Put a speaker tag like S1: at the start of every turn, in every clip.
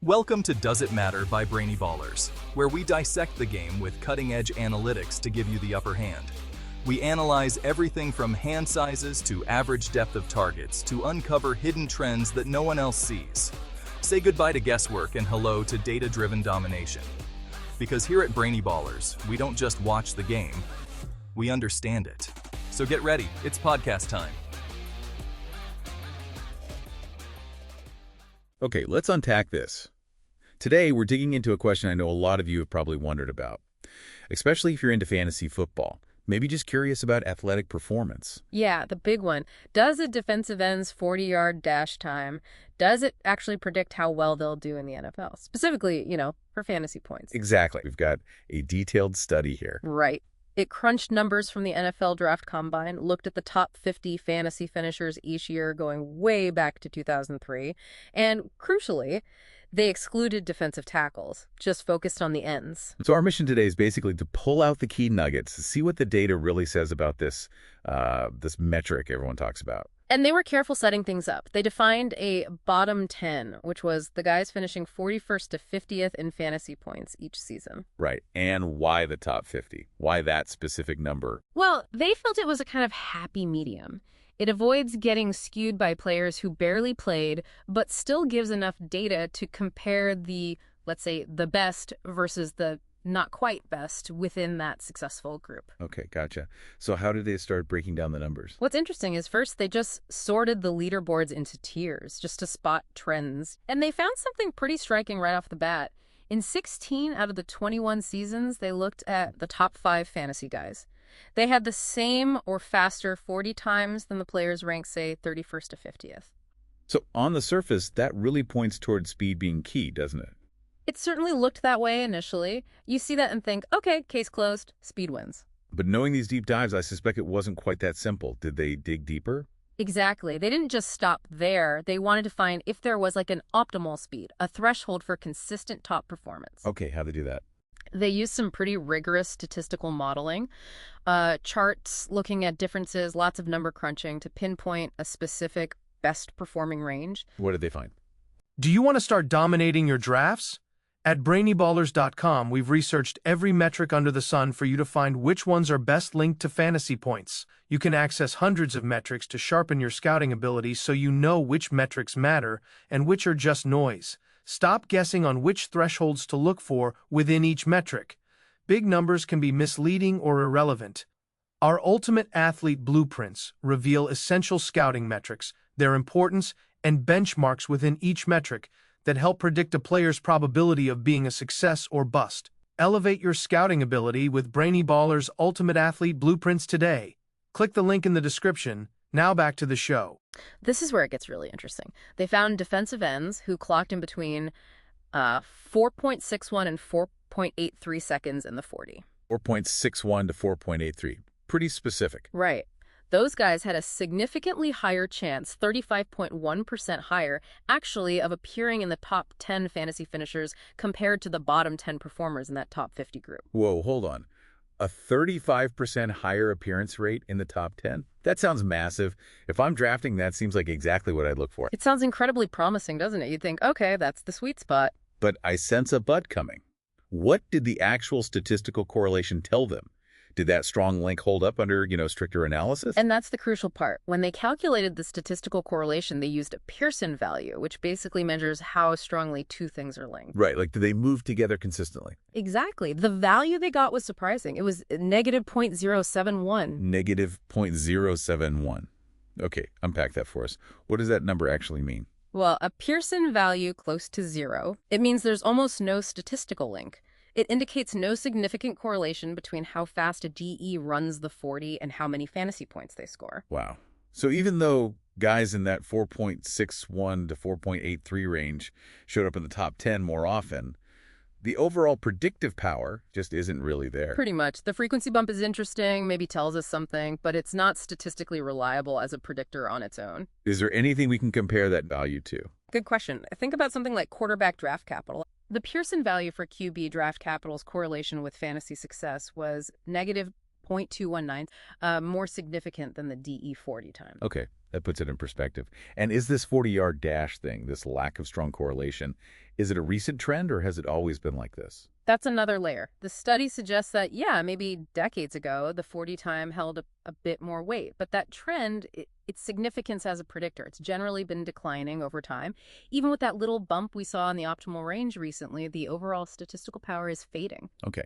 S1: Welcome to Does It Matter by Brainy Ballers, where we dissect the game with cutting-edge analytics to give you the upper hand. We analyze everything from hand sizes to average depth of targets to uncover hidden trends that no one else sees. Say goodbye to guesswork and hello to data-driven domination. Because here at Brainy Ballers, we don't just watch the game, we understand it. So get ready, it's podcast time.
S2: Okay, let's unpack this. Today, we're digging into a question I know a lot of you have probably wondered about, especially if you're into fantasy football, maybe just curious about athletic performance.
S3: Yeah, the big one. Does a defensive end's 40-yard dash time, does it actually predict how well they'll do in the NFL? Specifically, for fantasy points.
S2: Exactly. We've got a detailed study here.
S3: Right. It crunched numbers from the NFL Draft Combine, looked at the top 50 fantasy finishers each year going way back to 2003, and crucially, they excluded defensive tackles, just focused on the ends.
S2: So our mission today is basically to pull out the key nuggets, to see what the data really says about this metric everyone talks about.
S3: And they were careful setting things up. They defined a bottom 10, which was the guys finishing 41st to 50th in fantasy points each season.
S2: Right. And why the top 50? Why that specific number?
S3: Well, they felt it was a kind of happy medium. It avoids getting skewed by players who barely played, but still gives enough data to compare the, let's say, the best versus the not quite best within that successful group.
S2: Okay, gotcha. So how did they start breaking down the numbers?
S3: What's interesting is first they just sorted the leaderboards into tiers just to spot trends. And they found something pretty striking right off the bat. In 16 out of the 21 seasons, they looked at the top 5 fantasy guys. They had the same or faster 40 times than the players ranked, say, 31st to 50th.
S2: So on the surface, that really points towards speed being key, doesn't it?
S3: It certainly looked that way initially. You see that and think, okay, case closed, speed wins.
S2: But knowing these deep dives, I suspect it wasn't quite that simple. Did they dig deeper?
S3: Exactly. They didn't just stop there. They wanted to find if there was like an optimal speed, a threshold for consistent top performance.
S2: Okay, how'd they do that?
S3: They used some pretty rigorous statistical modeling, charts looking at differences, lots of number crunching to pinpoint a specific best performing range.
S2: What did they find?
S4: Do you want to start dominating your drafts? At BrainyBallers.com, we've researched every metric under the sun for you to find which ones are best linked to fantasy points. You can access hundreds of metrics to sharpen your scouting ability so you know which metrics matter and which are just noise. Stop guessing on which thresholds to look for within each metric. Big numbers can be misleading or irrelevant. Our Ultimate Athlete Blueprints reveal essential scouting metrics, their importance, and benchmarks within each metric that help predict a player's probability of being a success or bust. Elevate your scouting ability with Brainy Ballers Ultimate Athlete Blueprints today. Click the link in the description. Now back to the show.
S3: This is where it gets really interesting. They found defensive ends who clocked in between 4.61 and 4.83 seconds in the 40.
S2: 4.61 to 4.83. Pretty specific.
S3: Right. Those guys had a significantly higher chance, 35.1% higher, actually, of appearing in the top 10 fantasy finishers compared to the bottom 10 performers in that top 50 group.
S2: Whoa, hold on. A 35% higher appearance rate in the top 10? That sounds massive. If I'm drafting, that seems like exactly what I'd look for.
S3: It sounds incredibly promising, doesn't it? You'd think, okay, that's the sweet spot.
S2: But I sense a but coming. What did the actual statistical correlation tell them? Did that strong link hold up under, stricter analysis?
S3: And that's the crucial part. When they calculated the statistical correlation, they used a Pearson value, which basically measures how strongly two things are linked.
S2: Right, like do they move together consistently?
S3: Exactly. The value they got was surprising. It was negative 0.071.
S2: Negative 0.071. Okay, unpack that for us. What does that number actually mean?
S3: Well, a Pearson value close to 0, it means there's almost no statistical link. It indicates no significant correlation between how fast a DE runs the 40 and how many fantasy points they score.
S2: Wow. So even though guys in that 4.61 to 4.83 range showed up in the top 10 more often, the overall predictive power just isn't really there.
S3: Pretty much. The frequency bump is interesting, maybe tells us something, but it's not statistically reliable as a predictor on its own.
S2: Is there anything we can compare that value to?
S3: Good question. Think about something like quarterback draft capital. The Pearson value for QB draft capital's correlation with fantasy success was negative 0.219, more significant than the DE40 time.
S2: Okay. That puts it in perspective. And is this 40-yard dash thing, this lack of strong correlation, is it a recent trend or has it always been like this?
S3: That's another layer. The study suggests that, yeah, maybe decades ago, the 40 time held a bit more weight. But that trend, its significance as a predictor, it's generally been declining over time. Even with that little bump we saw in the optimal range recently, the overall statistical power is fading.
S2: Okay.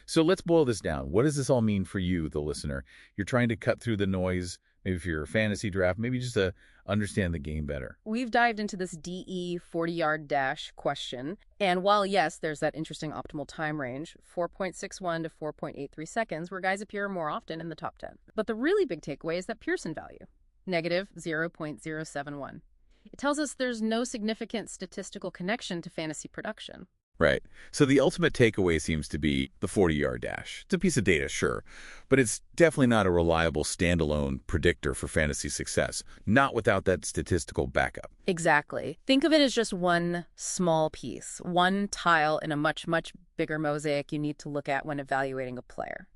S2: So let's boil this down. What does this all mean for you, the listener? You're trying to cut through the noise, maybe for your fantasy draft, maybe just to understand the game better.
S3: We've dived into this DE 40-yard dash question. And while, yes, there's that interesting optimal time range, 4.61 to 4.83 seconds, where guys appear more often in the top 10. But the really big takeaway is that Pearson value, negative 0.071. It tells us there's no significant statistical connection to fantasy production.
S2: Right. So the ultimate takeaway seems to be the 40-yard dash. It's a piece of data, sure, but it's definitely not a reliable standalone predictor for fantasy success, not without that statistical backup.
S3: Exactly. Think of it as just one small piece, one tile in a much, much bigger mosaic you need to look at when evaluating a player.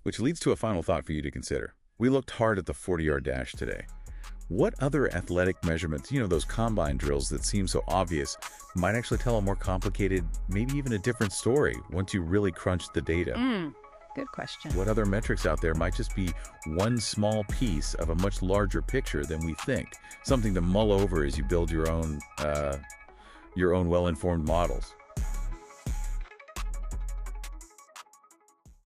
S2: Which leads to a final thought for you to consider. We looked hard at the 40-yard dash today. What other athletic measurements, those combine drills that seem so obvious, might actually tell a more complicated, maybe even a different story once you really crunch the data?
S3: Good question.
S2: What other metrics out there might just be one small piece of a much larger picture than we think? Something to mull over as you build your own well-informed models.